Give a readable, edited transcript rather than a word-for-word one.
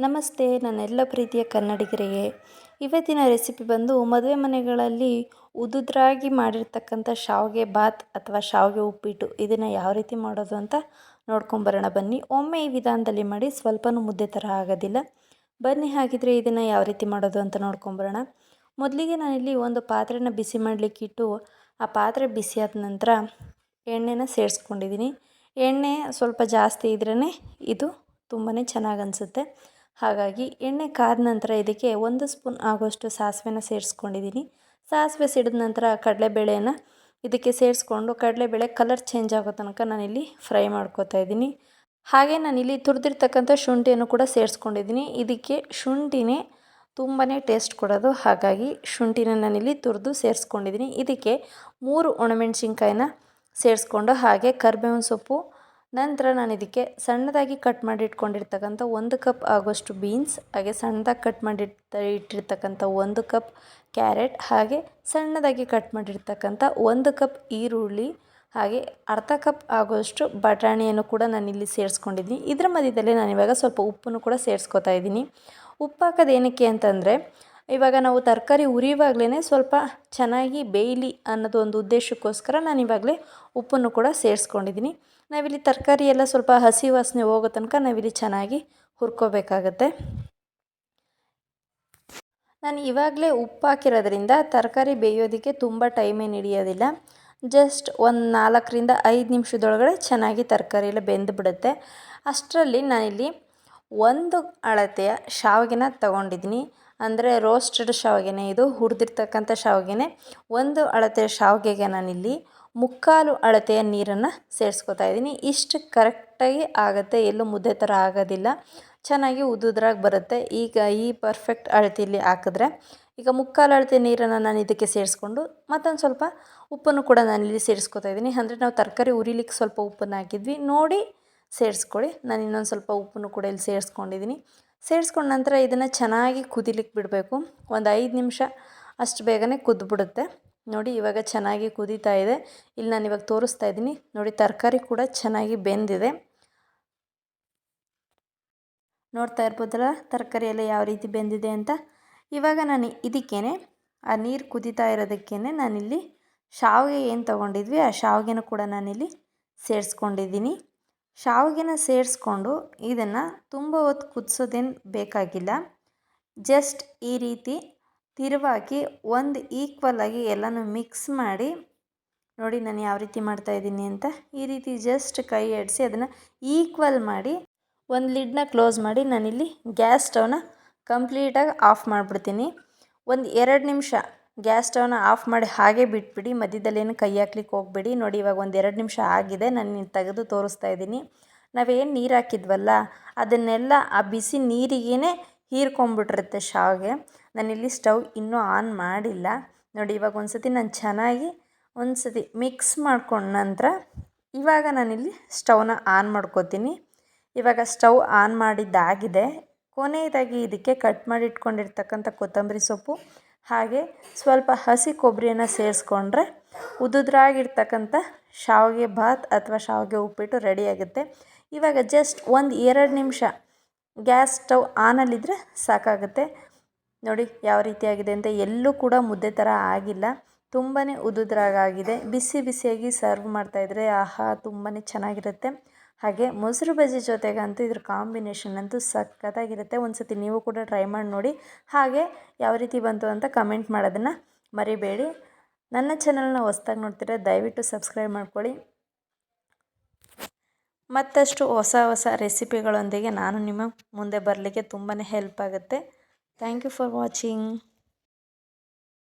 ನಮಸ್ತೆ ನನ್ನೆಲ್ಲ ಪ್ರೀತಿಯ ಕನ್ನಡಿಗರಿಗೆ. ಇವತ್ತಿನ ರೆಸಿಪಿ ಬಂದು ಮದುವೆ ಮನೆಗಳಲ್ಲಿ ಉದುದ್ರಾಗಿ ಮಾಡಿರ್ತಕ್ಕಂಥ ಶಾವಿಗೆ ಬಾತ್ ಅಥವಾ ಶಾವಿಗೆ ಉಪ್ಪಿಟ್ಟು. ಇದನ್ನು ಯಾವ ರೀತಿ ಮಾಡೋದು ಅಂತ ನೋಡ್ಕೊಂಬರೋಣ ಬನ್ನಿ. ಒಮ್ಮೆ ಈ ವಿಧಾನದಲ್ಲಿ ಮಾಡಿ ಸ್ವಲ್ಪನೂ ಮುದ್ದೆ ಥರ ಆಗೋದಿಲ್ಲ. ಬನ್ನಿ ಹಾಗಿದ್ರೆ ಇದನ್ನು ಯಾವ ರೀತಿ ಮಾಡೋದು ಅಂತ ನೋಡ್ಕೊಂಬರೋಣ. ಮೊದಲಿಗೆ ನಾನಿಲ್ಲಿ ಒಂದು ಪಾತ್ರೆನ ಬಿಸಿ ಮಾಡಲಿಕ್ಕಿಟ್ಟು ಆ ಪಾತ್ರೆ ಬಿಸಿಯಾದ ನಂತರ ಎಣ್ಣೆನ ಸೇರಿಸ್ಕೊಂಡಿದ್ದೀನಿ. ಎಣ್ಣೆ ಸ್ವಲ್ಪ ಜಾಸ್ತಿ ಇದ್ರೇ ಇದು ತುಂಬಾ ಚೆನ್ನಾಗಿ ಅನಿಸುತ್ತೆ. ಹಾಗಾಗಿ ಎಣ್ಣೆ ಕಾದ ನಂತರ ಇದಕ್ಕೆ 1 ಸ್ಪೂನ್ ಆಗೋಷ್ಟು ಸಾಸಿವೆನ ಸೇರಿಸ್ಕೊಂಡಿದ್ದೀನಿ. ಸಾಸಿವೆ ಸಿಡಿದ ನಂತರ ಕಡಲೆಬೇಳೆನ ಇದಕ್ಕೆ ಸೇರಿಸ್ಕೊಂಡು ಕಡಲೆಬೇಳೆ ಕಲರ್ ಚೇಂಜ್ ಆಗೋ ತನಕ ನಾನಿಲ್ಲಿ ಫ್ರೈ ಮಾಡ್ಕೋತಾ ಇದ್ದೀನಿ. ಹಾಗೆ ನಾನಿಲ್ಲಿ ತುರಿದಿರ್ತಕ್ಕಂಥ ಶುಂಠಿಯನ್ನು ಕೂಡ ಸೇರಿಸ್ಕೊಂಡಿದ್ದೀನಿ. ಇದಕ್ಕೆ ಶುಂಠಿನೇ ತುಂಬಾ ಟೇಸ್ಟ್ ಕೊಡೋದು, ಹಾಗಾಗಿ ಶುಂಠಿನ ನಾನಿಲ್ಲಿ ತುರಿದು ಸೇರಿಸ್ಕೊಂಡಿದ್ದೀನಿ. ಇದಕ್ಕೆ 3 ಒಣಮೆಣಸಿನ್ಕಾಯಿನ ಸೇರಿಸ್ಕೊಂಡು ಹಾಗೆ ಕರಿಬೇವಿನ ಸೊಪ್ಪು, ನಂತರ ನಾನು ಇದಕ್ಕೆ ಸಣ್ಣದಾಗಿ ಕಟ್ ಮಾಡಿ ಇಟ್ಕೊಂಡಿರ್ತಕ್ಕಂಥ 1 ಕಪ್ ಆಗೋಷ್ಟು ಬೀನ್ಸ್, ಹಾಗೆ ಸಣ್ಣದಾಗಿ ಕಟ್ ಮಾಡಿ ಇಟ್ಟಿರ್ತಕ್ಕಂಥ 1 ಕಪ್ ಕ್ಯಾರೆಟ್, ಹಾಗೆ ಸಣ್ಣದಾಗಿ ಕಟ್ ಮಾಡಿರ್ತಕ್ಕಂಥ 1 ಕಪ್ ಈರುಳ್ಳಿ, ಹಾಗೆ ಅರ್ಧ ಕಪ್ ಆಗೋಷ್ಟು ಬಟಾಣಿಯನ್ನು ಕೂಡ ನಾನಿಲ್ಲಿ ಸೇರಿಸ್ಕೊಂಡಿದ್ದೀನಿ. ಇದರ ಮಧ್ಯದಲ್ಲೇ ನಾನಿವಾಗ ಸ್ವಲ್ಪ ಉಪ್ಪನ್ನು ಕೂಡ ಸೇರಿಸ್ಕೊತಾ ಇದ್ದೀನಿ. ಉಪ್ಪು ಹಾಕೋದು ಏನಕ್ಕೆ ಅಂತಂದರೆ, ಇವಾಗ ನಾವು ತರಕಾರಿ ಉರಿಯುವಾಗಲೇ ಸ್ವಲ್ಪ ಚೆನ್ನಾಗಿ ಬೇಯಲಿ ಅನ್ನೋದು ಒಂದು ಉದ್ದೇಶಕ್ಕೋಸ್ಕರ ನಾನು ಇವಾಗಲೇ ಉಪ್ಪನ್ನು ಕೂಡ ಸೇರಿಸ್ಕೊಂಡಿದ್ದೀನಿ. ನಾವಿಲ್ಲಿ ತರಕಾರಿ ಎಲ್ಲ ಸ್ವಲ್ಪ ಹಸಿ ವಾಸನೆ ಹೋಗೋ ತನಕ ನಾವಿಲ್ಲಿ ಚೆನ್ನಾಗಿ ಹುರ್ಕೋಬೇಕಾಗತ್ತೆ. ನಾನು ಇವಾಗಲೇ ಉಪ್ಪು ಹಾಕಿರೋದ್ರಿಂದ ತರಕಾರಿ ಬೇಯೋದಕ್ಕೆ ತುಂಬ ಟೈಮೇನು ಹಿಡಿಯೋದಿಲ್ಲ. ಜಸ್ಟ್ ಒಂದು 4ರಿಂದ 5 ನಿಮಿಷದೊಳಗಡೆ ಚೆನ್ನಾಗಿ ತರಕಾರಿ ಎಲ್ಲ ಬೆಂದು ಬಿಡುತ್ತೆ. ಅಷ್ಟರಲ್ಲಿ ನಾನಿಲ್ಲಿ 1 ಅಳತೆಯ ಶಾವಿಗೆನ ತೊಗೊಂಡಿದ್ದೀನಿ. ಅಂದರೆ ರೋಸ್ಟೆಡ್ ಶಾವಿಗೆನೇ ಇದು, ಹುರಿದಿರ್ತಕ್ಕಂಥ ಶಾವಿಗೆನೇ. 1 ಅಳತೆಯ ಶಾವಿಗೆಗೆ ನಾನಿಲ್ಲಿ 3/4 ಅಳತೆಯ ನೀರನ್ನು ಸೇರಿಸ್ಕೊತಾ ಇದ್ದೀನಿ. ಇಷ್ಟು ಕರೆಕ್ಟಾಗಿ ಆಗುತ್ತೆ, ಎಲ್ಲೂ ಮುದ್ದೆ ಥರ ಆಗೋದಿಲ್ಲ, ಚೆನ್ನಾಗಿ ಉದುದ್ರಾಗಿ ಬರುತ್ತೆ. ಈಗ ಈ ಪರ್ಫೆಕ್ಟ್ ಅಳತೆಯಲ್ಲಿ ಹಾಕಿದ್ರೆ ಈಗ 3/4 ಅಳತೆ ನೀರನ್ನು ನಾನು ಇದಕ್ಕೆ ಸೇರಿಸ್ಕೊಂಡು ಮತ್ತೊಂದು ಸ್ವಲ್ಪ ಉಪ್ಪನ್ನು ಕೂಡ ನಾನಿಲ್ಲಿ ಸೇರಿಸ್ಕೊತಾ ಇದ್ದೀನಿ. ಅಂದರೆ ನಾವು ತರಕಾರಿ ಉರಿಲಿಕ್ಕೆ ಸ್ವಲ್ಪ ಉಪ್ಪನ್ನು ಹಾಕಿದ್ವಿ, ನೋಡಿ ಸೇರಿಸ್ಕೊಳ್ಳಿ. ನಾನು ಇನ್ನೊಂದು ಸ್ವಲ್ಪ ಉಪ್ಪನ್ನು ಕೂಡ ಇಲ್ಲಿ ಸೇರಿಸ್ಕೊಂಡಿದ್ದೀನಿ. ಸೇರಿಸ್ಕೊಂಡ ನಂತರ ಇದನ್ನು ಚೆನ್ನಾಗಿ ಕುದಿಲಿಕ್ಕೆ ಬಿಡಬೇಕು. ಒಂದು 5 ನಿಮಿಷ ಅಷ್ಟು ಬೇಗನೆ ಕುದ್ಬಿಡುತ್ತೆ. ನೋಡಿ ಇವಾಗ ಚೆನ್ನಾಗಿ ಕುದೀತಾ ಇದೆ. ಇಲ್ಲಿ ನಾನು ಇವಾಗ ತೋರಿಸ್ತಾ ಇದ್ದೀನಿ ನೋಡಿ, ತರಕಾರಿ ಕೂಡ ಚೆನ್ನಾಗಿ ಬೆಂದಿದೆ. ನೋಡ್ತಾ ಇರ್ಬೋದಲ್ಲ ತರಕಾರಿ ಎಲ್ಲ ಯಾವ ರೀತಿ ಬೆಂದಿದೆ ಅಂತ. ಇವಾಗ ನಾನು ಇದಕ್ಕೇ ಆ ನೀರು ಕುದೀತಾ ಇರೋದಕ್ಕೇ ನಾನಿಲ್ಲಿ ಶಾವಿಗೆ ಏನು ತೊಗೊಂಡಿದ್ವಿ ಆ ಶಾವಿಗೆನೂ ಕೂಡ ನಾನಿಲ್ಲಿ ಸೇರಿಸ್ಕೊಂಡಿದ್ದೀನಿ. ಶಾವಿಗೆನ ಸೇರಿಸ್ಕೊಂಡು ಇದನ್ನು ತುಂಬ ಹೊತ್ತು ಕುದಿಸೋದೇನು ಬೇಕಾಗಿಲ್ಲ. ಜಸ್ಟ್ ಈ ರೀತಿ ತಿರುವಾಗಿ ಒಂದು ಈಕ್ವಲಾಗಿ ಎಲ್ಲನೂ ಮಿಕ್ಸ್ ಮಾಡಿ, ನೋಡಿ ನಾನು ಯಾವ ರೀತಿ ಮಾಡ್ತಾಯಿದ್ದೀನಿ ಅಂತ. ಈ ರೀತಿ ಜಸ್ಟ್ ಕೈ ಆಡಿಸಿ ಅದನ್ನು ಈಕ್ವಲ್ ಮಾಡಿ ಒಂದು ಲಿಡ್ನ ಕ್ಲೋಸ್ ಮಾಡಿ ನಾನಿಲ್ಲಿ ಗ್ಯಾಸ್ ಸ್ಟವ್ನ ಕಂಪ್ಲೀಟಾಗಿ ಆಫ್ ಮಾಡಿಬಿಡ್ತೀನಿ. ಒಂದು 2 ನಿಮಿಷ ಗ್ಯಾಸ್ ಸ್ಟವ್ನ ಆಫ್ ಮಾಡಿ ಹಾಗೆ ಬಿಟ್ಬಿಡಿ, ಮಧ್ಯದಲ್ಲೇನು ಕೈ ಹಾಕ್ಲಿಕ್ಕೆ ಹೋಗಬೇಡಿ. ನೋಡಿ ಇವಾಗ ಒಂದು 2 ನಿಮಿಷ ಆಗಿದೆ, ನಾನು ತೆಗೆದು ತೋರಿಸ್ತಾ ಇದ್ದೀನಿ. ನಾವೇನು ನೀರು ಹಾಕಿದ್ವಲ್ಲ ಅದನ್ನೆಲ್ಲ ಆ ಬಿಸಿ ನೀರಿಗೇ ಹೀರ್ಕೊಂಬಿಟ್ಟಿರುತ್ತೆ ಶಾವಿಗೆ. ನಾನಿಲ್ಲಿ ಸ್ಟವ್ ಇನ್ನೂ ಆನ್ ಮಾಡಿಲ್ಲ. ನೋಡಿ ಇವಾಗ ಒಂದು ಸತಿ ನಾನು ಚೆನ್ನಾಗಿ ಒಂದು ಸತಿ ಮಿಕ್ಸ್ ಮಾಡ್ಕೊಂಡ ನಂತರ ಇವಾಗ ನಾನಿಲ್ಲಿ ಸ್ಟವ್ನ ಆನ್ ಮಾಡ್ಕೋತೀನಿ. ಇವಾಗ ಸ್ಟವ್ ಆನ್ ಮಾಡಿದ್ದಾಗಿದೆ. ಕೊನೆಯದಾಗಿ ಇದಕ್ಕೆ ಕಟ್ ಮಾಡಿ ಇಟ್ಕೊಂಡಿರ್ತಕ್ಕಂಥ ಕೊತ್ತಂಬರಿ ಸೊಪ್ಪು ಹಾಗೆ ಸ್ವಲ್ಪ ಹಸಿ ಕೊಬ್ಬರಿಯನ್ನು ಸೇರಿಸ್ಕೊಂಡ್ರೆ ಉದುದ್ರಾಗಿರ್ತಕ್ಕಂಥ ಶಾವಿಗೆ ಬಾತ್ ಅಥವಾ ಶಾವಿಗೆ ಉಪ್ಪಿಟ್ಟು ರೆಡಿಯಾಗುತ್ತೆ. ಇವಾಗ ಜಸ್ಟ್ ಒಂದು 2 ನಿಮಿಷ ಗ್ಯಾಸ್ ಸ್ಟವ್ ಆನಲ್ಲಿದ್ದರೆ ಸಾಕಾಗುತ್ತೆ. ನೋಡಿ ಯಾವ ರೀತಿಯಾಗಿದೆ ಅಂತ. ಎಲ್ಲೂ ಕೂಡ ಮುದ್ದೆ ಥರ ಆಗಿಲ್ಲ, ತುಂಬಾ ಉದುದ್ರಾಗಾಗಿದೆ. ಬಿಸಿ ಬಿಸಿಯಾಗಿ ಸರ್ವ್ ಮಾಡ್ತಾಯಿದ್ರೆ ಆಹಾ ತುಂಬಾ ಚೆನ್ನಾಗಿರುತ್ತೆ. ಹಾಗೆ ಮೊಸರು ಬಜ್ಜಿ ಜೊತೆಗಂತೂ ಇದ್ರ ಕಾಂಬಿನೇಷನ್ ಅಂತೂ ಸಖತ್ತಾಗಿರುತ್ತೆ. ಒಂದು ಸತಿ ನೀವು ಕೂಡ ಟ್ರೈ ಮಾಡಿ ನೋಡಿ. ಹಾಗೆ ಯಾವ ರೀತಿ ಬಂತು ಅಂತ ಕಮೆಂಟ್ ಮಾಡೋದನ್ನು ಮರಿಬೇಡಿ. ನನ್ನ ಚಾನಲ್ನ ಹೊಸ್ದಾಗಿ ನೋಡ್ತಿದ್ರೆ ದಯವಿಟ್ಟು ಸಬ್ಸ್ಕ್ರೈಬ್ ಮಾಡ್ಕೊಳ್ಳಿ. ಮತ್ತಷ್ಟು ಹೊಸ ರೆಸಿಪಿಗಳೊಂದಿಗೆ ನಾನು ನಿಮ್ಮ ಮುಂದೆ ಬರಲಿಕ್ಕೆ ತುಂಬಾ ಹೆಲ್ಪ್ ಆಗುತ್ತೆ. Thank you for watching.